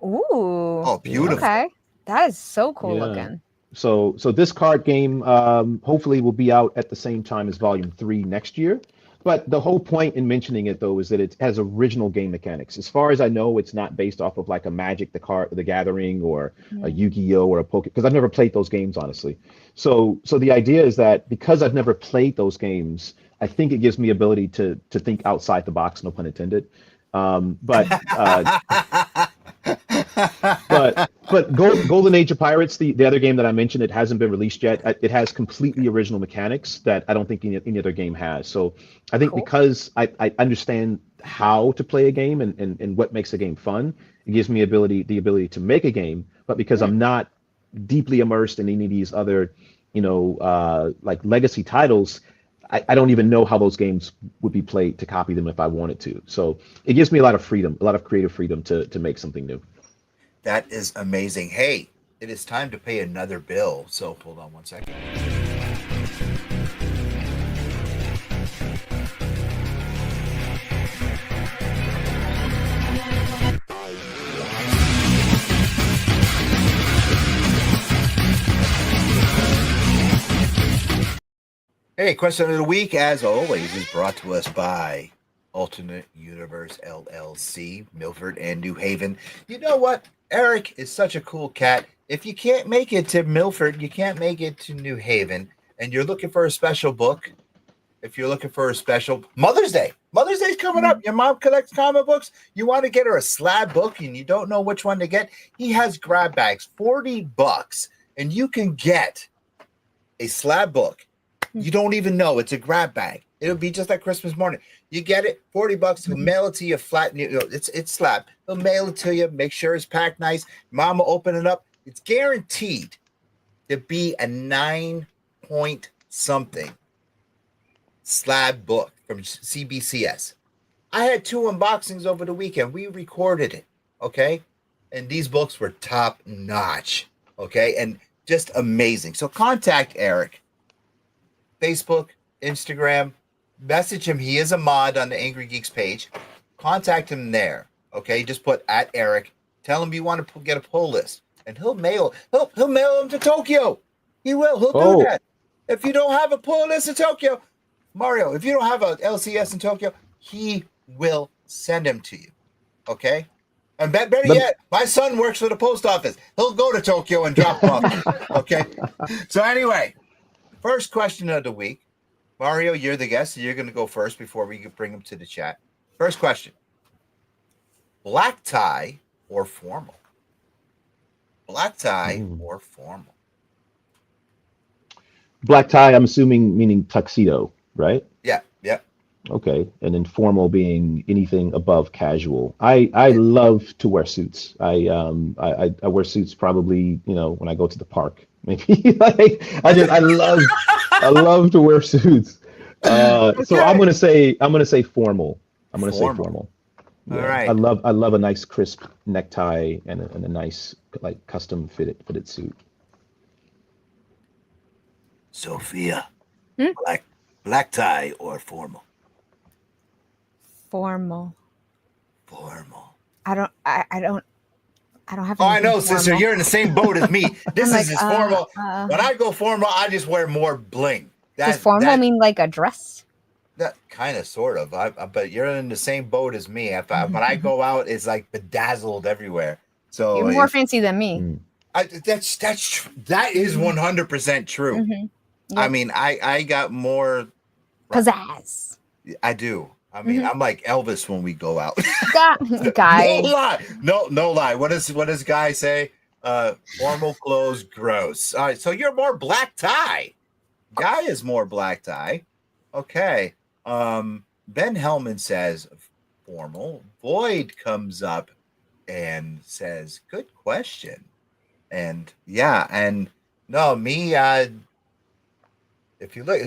Ooh. Oh, beautiful. Okay. That is so cool looking. So this card game hopefully will be out at the same time as Volume 3 next year. But the whole point in mentioning it, though, is that it has original game mechanics. As far as I know, it's not based off of like a Magic the Gathering or a Yu-Gi-Oh or a Pokemon, because I've never played those games, honestly. So the idea is that because I've never played those games, I think it gives me ability to think outside the box, no pun intended. But Golden Age of Pirates, the other game that I mentioned, it hasn't been released yet. It has completely original mechanics that I don't think any other game has. So I think because I understand how to play a game and what makes a game fun, it gives me the ability to make a game. But because I'm not deeply immersed in any of these other, like legacy titles, I don't even know how those games would be played to copy them if I wanted to. So it gives me a lot of freedom, a lot of creative freedom to make something new. That is amazing. Hey, it is time to pay another bill. So hold on one second. Hey, question of the week, as always, is brought to us by Alternate Universe LLC, Milford and New Haven. You know what? Eric is such a cool cat. If you can't make it to Milford, you can't make it to New Haven, and you're looking for a special book, if you're looking for a special Mother's Day's coming up. Your mom collects comic books. You want to get her a slab book and you don't know which one to get. He has grab bags, $40, and you can get a slab book. You don't even know it's a grab bag. It'll be just like Christmas morning. You get it, $40. He'll mail it to you flat. It's slab. He'll mail it to you. Make sure it's packed nice. Mom will open it up. It's guaranteed to be a 9-point something slab book from CBCS. I had 2 unboxings over the weekend. We recorded it, okay? And these books were top notch, okay? And just amazing. So contact Eric. Facebook, Instagram, message him. He is a mod on the Angry Geeks page. Contact him there, okay? Just put at Eric. Tell him you want to get a pull list, and he'll mail them to Tokyo. He will. He'll do that. If you don't have a pull list in Tokyo, Mario, if you don't have a LCS in Tokyo, he will send them to you, okay? And better yet, my son works for the post office. He'll go to Tokyo and drop them off, okay? So anyway, first question of the week. Mario, you're the guest, so you're going to go first before we can bring them to the chat. First question. Black tie or formal? Black tie or formal? Black tie, I'm assuming meaning tuxedo, right? Yeah. Okay. And then formal being anything above casual. I love to wear suits. I wear suits probably, when I go to the park. Maybe I love to wear suits. So I'm gonna say formal. Say formal. All Yeah, right. I love a nice crisp necktie and a nice like custom fitted suit. Sophia, Hmm? black tie or formal? Formal. Formal. I don't have Oh, I anything know, sister. formal. You're in the same boat as me. This I'm like, is as formal. When I go formal, I just wear more bling. does formal That mean like a dress? that kind of sort of. But you're in the same boat as me. When I go out, it's like bedazzled everywhere. So You're more fancy than me. Mm. that is 100% true. Mhm. I Yep. mean, I got more. Pizzazz. I do. I mean, I'm like Elvis when we go out. Guy. No lie. No lie. What does Guy say? Formal clothes, gross. All right, so you're more black tie. Guy is more black tie. Okay. Ben Hellman says formal. Void comes up and says, good question. And yeah, and no, me, if you look,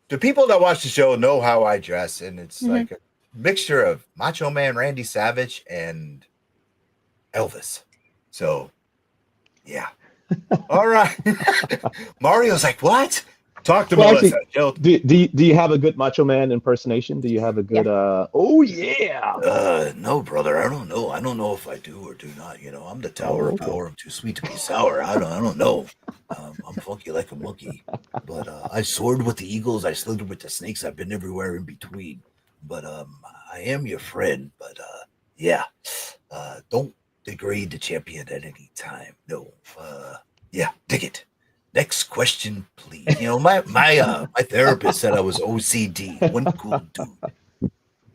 the people that watch the show know how I dress, and it's like a mixture of Macho Man Randy Savage and Elvis. So, yeah. All right. Mario's like, what? Talk to Well, Melissa. actually, do you have a good Macho Man impersonation? Do you have a good oh yeah? No, brother. I don't know. I don't know if I do or do not. You know, I'm the Tower of Power. I'm too sweet to be sour. I don't know. I'm funky like a monkey. But I soared with the eagles. I slithered with the snakes. I've been everywhere in between. But I am your friend. But yeah, don't degrade the champion at any time. No. Yeah, dig it. Next question, please. You know, my therapist said I was OCD. One cool dude.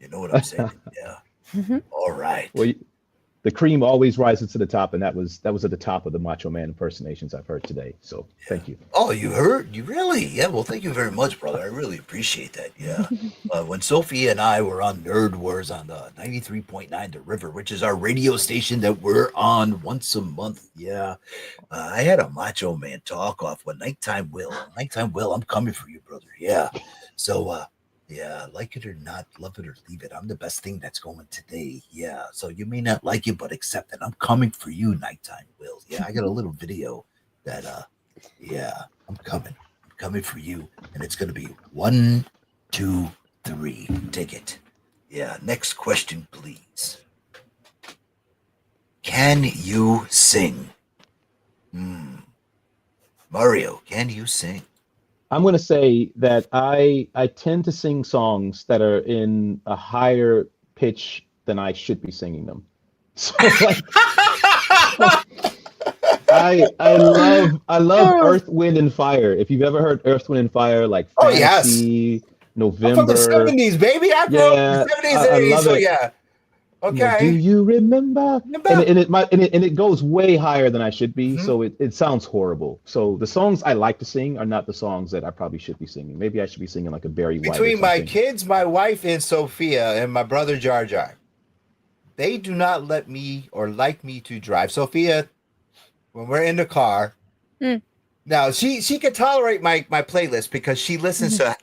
You know what I'm saying? Yeah. All right. Well, the cream always rises to the top, and that was at the top of the Macho Man impersonations I've heard today. So thank you. Oh, you heard? You really? Yeah. Well, thank you very much, brother. I really appreciate that. Yeah. When Sophie and I were on Nerd Wars on 93.9 The River, which is our radio station that we're on once a month. Yeah. I had a Macho Man talk off with Nighttime Will. Nighttime Will, I'm coming for you, brother. Yeah. So, yeah, like it or not, love it or leave it. I'm the best thing that's going today. Yeah. So you may not like it, but accept it. I'm coming for you, Nighttime Will. Yeah. I got a little video that, yeah, I'm coming for you. And it's going to be 1, 2, 3. Take it. Yeah. Next question, please. Can you sing? Mario, can you sing? I'm going to say that I tend to sing songs that are in a higher pitch than I should be singing them. So like, I love Earth, Wind, and Fire. If you've ever heard Earth, Wind, and Fire, like Fantasy, November. I'm from the 70s, baby. I grew up in the 70s and 80s, so yeah. Okay. Do you remember? And it goes way higher than I should be, so it sounds horrible. So the songs I like to sing are not the songs that I probably should be singing. Maybe I should be singing like a Barry White. Between my kids, my wife, and Sophia, and my brother Jar Jar, they do not let me or like me to drive. Sophia, when we're in the car, now she can tolerate my playlist because she listens to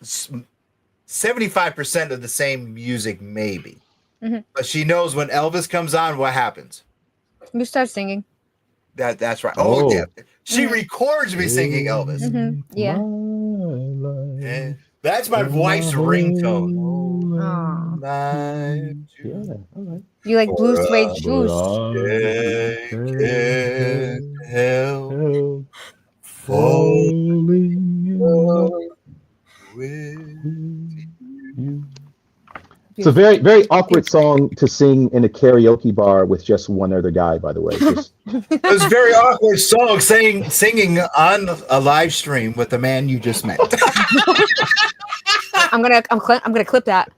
75% of the same music, maybe. But she knows when Elvis comes on, what happens. You start singing. That's right. Oh yeah, she records me singing Elvis. Yeah. Yeah. That's my wife's ringtone. Yeah, all right. You like blue suede shoes. Help falling in love with you. It's a very, very awkward song to sing in a karaoke bar with just one other guy, by the way. It was a very awkward song singing on a live stream with the man you just met. I'm gonna clip that.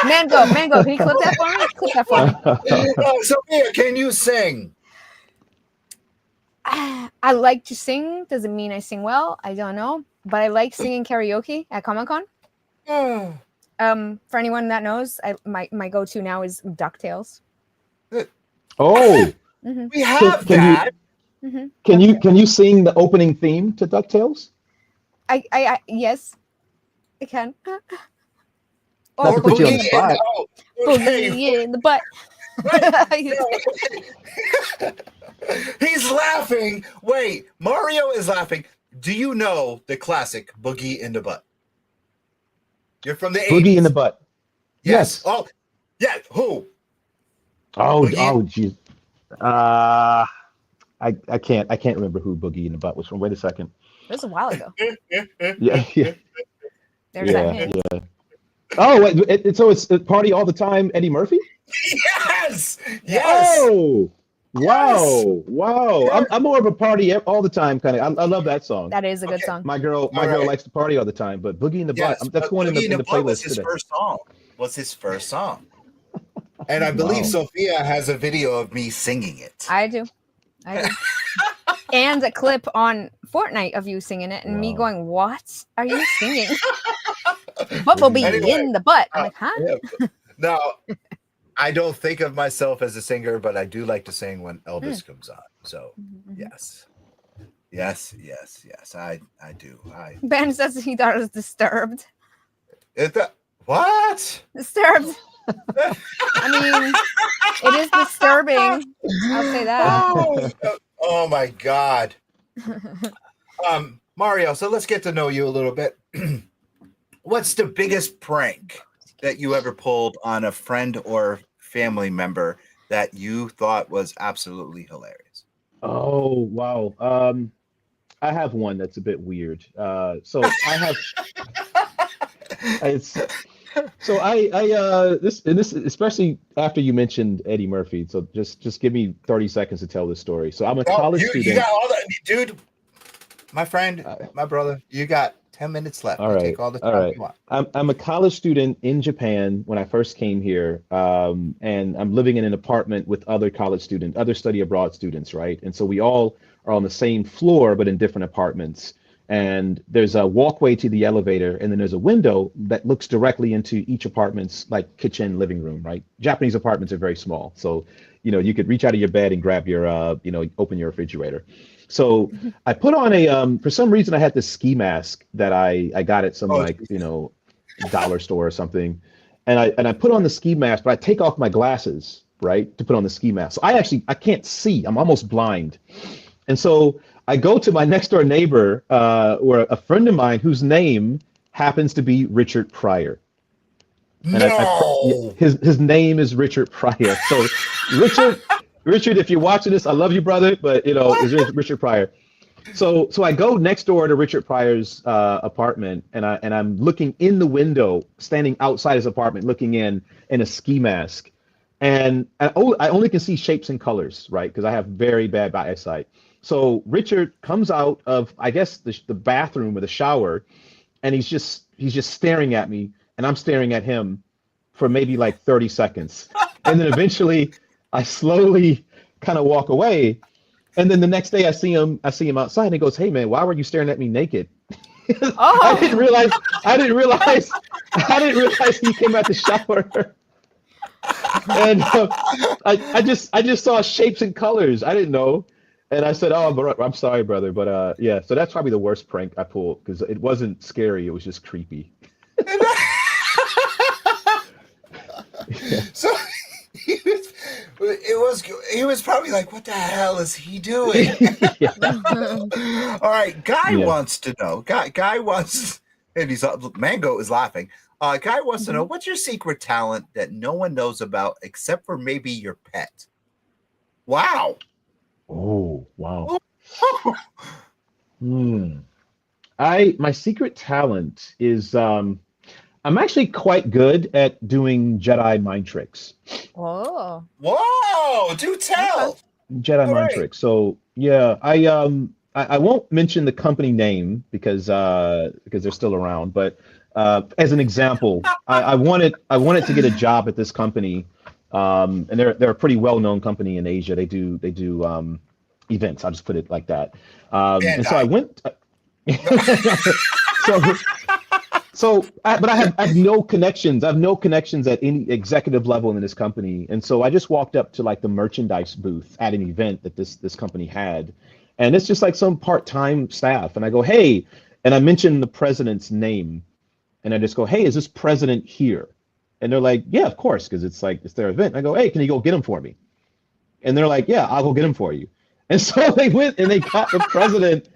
Mango, can you clip that for me? Clip that for me. Sophia, can you sing? I like to sing. Doesn't mean I sing well. I don't know, but I like singing karaoke at Comic-Con. For anyone that knows, my go-to now is DuckTales. Oh, we have that. Can you sing the opening theme to DuckTales? I yes, I can. Or to put you on the boogie spot. boogie in the butt. He's laughing. Wait, Mario is laughing. Do you know the classic Boogie in the Butt? You're from the 80s. Boogie in the butt. Yes. Yes. Oh, yeah. Who? Oh, Boogie- geez. I can't remember who Boogie in the Butt was from. Wait a second. It was a while ago. Yeah. There's that Yeah. hint. Yeah. Oh, wait, so it's a party all the time, Eddie Murphy? Yes. Yes. Oh, wow. I'm more of a party all the time kind of. I love that song. That is a good Okay. song. My girl right. likes to party all the time, but Boogie in the Yes, Butt, that's but one in Boogie the Butt was playlist his today. first song. Was his first song. And I believe Wow. Sophia has a video of me singing it. I do. And a clip on Fortnite of you singing it and me Wow. going, "What are you singing?" Bumblebee Anyway, in the butt. I'm like, huh? Yeah. Now, I don't think of myself as a singer, but I do like to sing when Elvis comes on. So, yes. I do. Ben says he thought it was Disturbed. What? Disturbed. I mean, it is disturbing. I'll say that. Oh my God. Mario, so let's get to know you a little bit. What's the biggest prank that you ever pulled on a friend or family member that you thought was absolutely hilarious? Oh, wow. I have one that's a bit weird. So I have this especially after you mentioned Eddie Murphy. So just give me 30 seconds to tell this story. So I'm a college You student. got all that, dude. My friend, my brother, you got 10 minutes left. All You right. Take all the All time right. you want. I'm a college student in Japan when I first came here, and I'm living in an apartment with other college students, other study abroad students, right? And so we all are on the same floor, but in different apartments. And there's a walkway to the elevator, and then there's a window that looks directly into each apartment's like kitchen, living room, right? Japanese apartments are very small, so you could reach out of your bed and grab your, open your refrigerator. So I put on for some reason I had this ski mask that I got at some dollar store or something. And I put on the ski mask, but I take off my glasses, right, to put on the ski mask. So I can't see. I'm almost blind. And so I go to my next door neighbor, or a friend of mine whose name happens to be Richard Pryor. And his name is Richard Pryor. So Richard, if you're watching this, I love you, brother, but it's Richard Pryor. So I go next door to Richard Pryor's apartment, and I'm looking in the window, standing outside his apartment, looking in a ski mask, and I only can see shapes and colors, right? Because I have very bad eyesight. So Richard comes out of, I guess, the bathroom or the shower, and he's just staring at me, and I'm staring at him for maybe like 30 seconds, and then eventually I slowly kind of walk away. And then the next day I see him outside, and he goes, "Hey man, why were you staring at me naked?" Oh. I didn't realize he came out the shower. And I just saw shapes and colors. I didn't know. And I said, "Oh, I'm sorry, brother." But yeah, so that's probably the worst prank I pulled, because it wasn't scary, it was just creepy. So he was probably like, "What the hell is he doing?" All right, Guy wants to know. Guy wants, and Mango is laughing. Guy wants to know, what's your secret talent that no one knows about except for maybe your pet? Wow. Oh, wow. My secret talent is I'm actually quite good at doing Jedi mind tricks. Oh. Whoa, do tell. Jedi mind tricks. So yeah, I won't mention the company name because they're still around. But as an example, I wanted to get a job at this company, and they're a pretty well known company in Asia. They do events. I'll just put it like that. And so I went. But I have no connections. I have no connections at any executive level in this company. And so I just walked up to like the merchandise booth at an event that this company had. And it's just like some part-time staff. And I go, "Hey," and I mention the president's name. And I just go, "Hey, is this president here?" And they're like, yeah, of course, because it's their event. I go, hey, can you go get them for me? And they're like, yeah, I'll go get them for you. And so they went and they got the president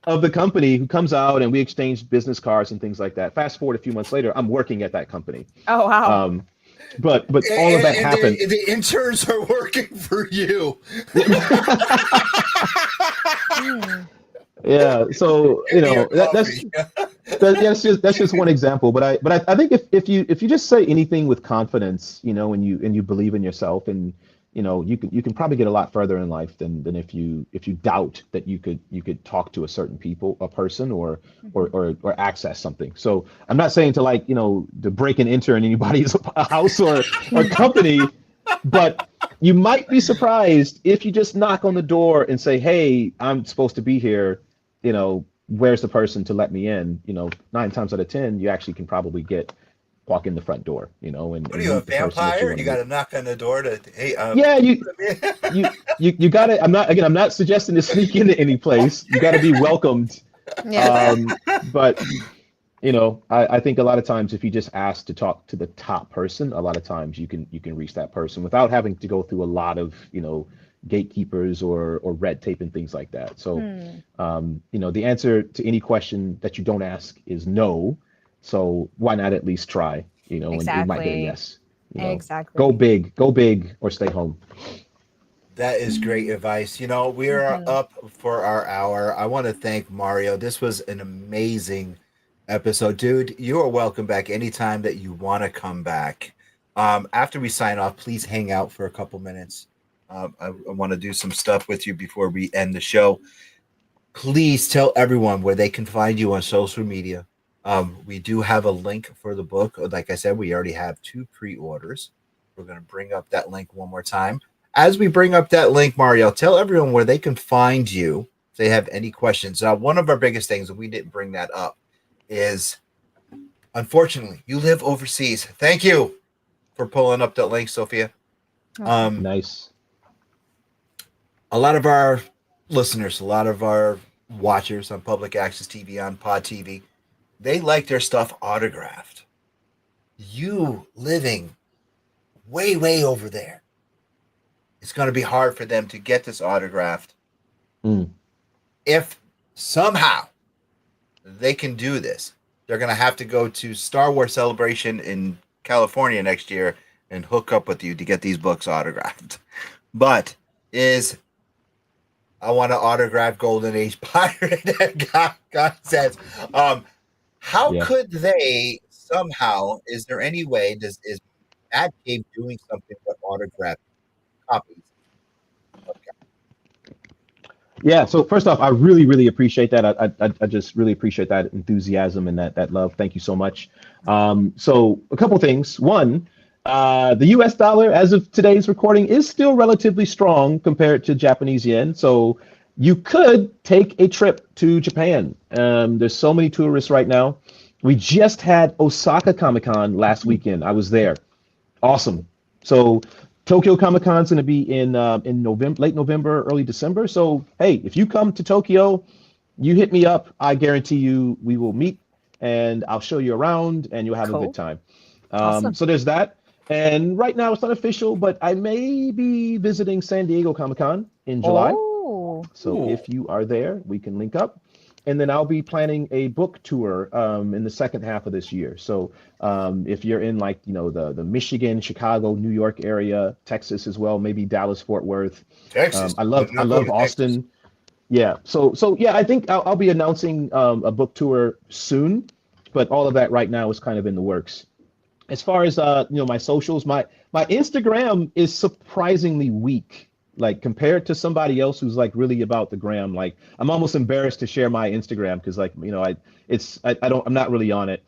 of the company who comes out, and we exchanged business cards and things like that. Fast forward a few months later, I'm working at that company. Oh wow. But all of that happened. The interns are working for you. Yeah, so that's just one example. But I think if you just say anything with confidence, and you believe in yourself, and you can probably get a lot further in life than if you doubt that you could talk to a certain person or access something. So I'm not saying to to break and enter in anybody's house or company, but you might be surprised if you just knock on the door and say, hey, I'm supposed to be here, where's the person to let me in? 9 times out of 10 you actually can probably walk in the front door, and what are you, a vampire? You got to knock on the door to, hey, yeah, you got to. I'm not suggesting to sneak into any place. You got to be welcomed. Yeah. But I think a lot of times if you just ask to talk to the top person, a lot of times you can reach that person without having to go through a lot of gatekeepers or red tape and things like that. So the answer to any question that you don't ask is no. So why not at least try, and you might get a yes. Exactly. Go big or stay home. That is great advice. We are up for our hour. I want to thank Mario. This was an amazing episode. Dude, you are welcome back anytime that you want to come back. After we sign off, please hang out for a couple minutes. I want to do some stuff with you before we end the show. Please tell everyone where they can find you on social media. We do have a link for the book. Like I said, we already have 2 pre-orders. We're going to bring up that link one more time. As we bring up that link, Mario, tell everyone where they can find you if they have any questions. Now, one of our biggest things, and we didn't bring that up, is unfortunately, you live overseas. Thank you for pulling up that link, Sophia. Nice. A lot of our listeners, a lot of our watchers on Public Access TV, on Pod TV, they like their stuff autographed. You living way, way over there, it's going to be hard for them to get this autographed. If somehow they can do this, they're going to have to go to Star Wars Celebration in California next year and hook up with you to get these books autographed. But I want to autograph Golden Age Pirate. God says, how could they somehow, is there any way, is Mad Cave doing something with autograph copies? Yeah, so first off, I really, really appreciate that. I just really appreciate that enthusiasm and that love. Thank you so much. So a couple things. One, the US dollar, as of today's recording, is still relatively strong compared to Japanese yen. So you could take a trip to Japan. There's so many tourists right now. We just had Osaka Comic-Con last weekend. I was there. Awesome. So Tokyo Comic-Con is going to be in November, late November, early December. So, hey, if you come to Tokyo, you hit me up. I guarantee you we will meet, and I'll show you around, and you'll have a good time. Awesome. So there's that. And right now it's not official, but I may be visiting San Diego Comic-Con in July. Oh. So if you are there, we can link up. And then I'll be planning a book tour in the second half of this year. So if you're in the Michigan, Chicago, New York area, Texas as well, maybe Dallas, Fort Worth. Texas. I love Austin. Texas. Yeah. So yeah, I think I'll be announcing a book tour soon, but all of that right now is kind of in the works. As far as my socials, my Instagram is surprisingly weak. Like compared to somebody else who's like really about the gram, like I'm almost embarrassed to share my Instagram because I'm not really on it.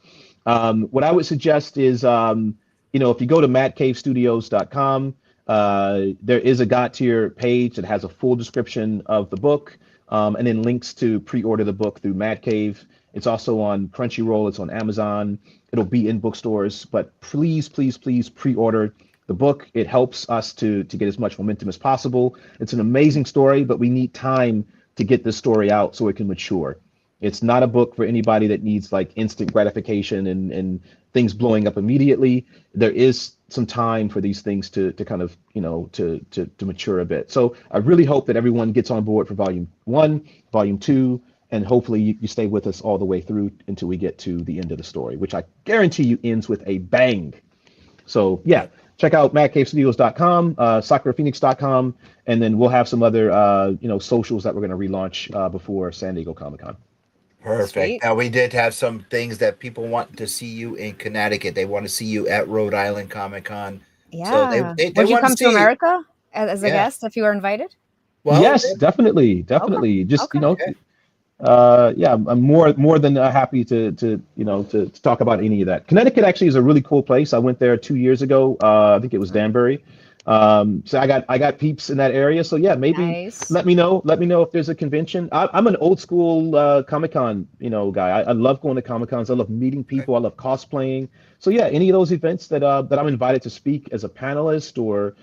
What I would suggest is if you go to madcavestudios.com, there is a God tier page that has a full description of the book and then links to pre-order the book through Mad Cave. It's also on Crunchyroll. It's on Amazon. It'll be in bookstores, but please pre-order the book. It helps us to get as much momentum as possible. It's an amazing story, but we need time to get this story out so it can mature. It's not a book for anybody that needs like instant gratification and things blowing up immediately. There is some time for these things to kind of, to mature a bit. So I really hope that everyone gets on board for volume 1, volume 2, and hopefully you stay with us all the way through until we get to the end of the story, which I guarantee you ends with a bang. So yeah, check out madcavestudios.com, sakuraphoenix.com, and then we'll have some other socials that we're going to relaunch before San Diego Comic-Con. Perfect. Sweet. Now, we did have some things that people want to see you in Connecticut. They want to see you at Rhode Island Comic Con. Yeah. So they Would you want come see to you. America as a Yeah. guest if you were invited? Well, Yes, definitely. Just Okay. I'm more than happy to talk about any of that. Connecticut actually is a really cool place. I went there 2 years ago. I think it was Danbury. So I got peeps in that area. So yeah, maybe Nice. let me know if there's a convention. I'm an old school Comic-Con guy. I love going to Comic-Cons. I love meeting people. I love cosplaying. So yeah, any of those events that I'm invited to speak as a panelist or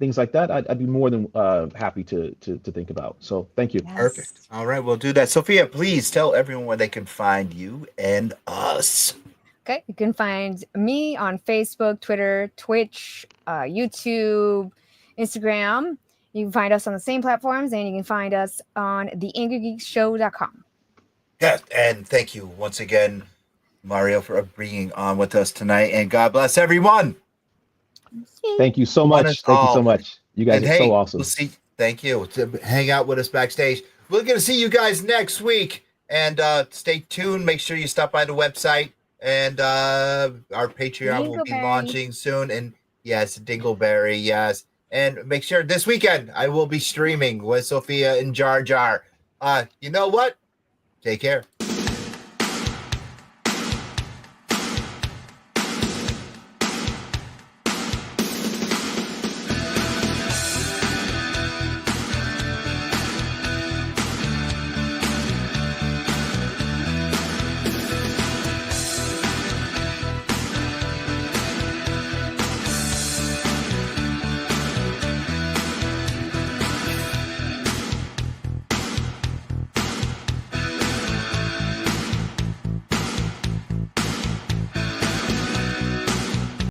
things like that, I'd be more than happy to think about. So thank you. Yes. perfect. All right, we'll do that. Sophia, please tell everyone where they can find you and us. Okay, you can find me on Facebook, Twitter, Twitch, YouTube, Instagram. You can find us on the same platforms, and you can find us on the Angrygeeksshow.com. Yes, and thank you once again, Mario, for being on with us tonight. And God bless everyone. Thank you so One much. is Thank you so all. much. You guys And are hey, so awesome. we'll see. Thank you to hang out with us backstage. We're gonna see you guys next week, and stay tuned. Make sure you stop by the website, and our Patreon will be Dingleberry. launching soon. And yes, Dingleberry, yes. And make sure this weekend I will be streaming with Sophia and Jar Jar. You know what? Take care.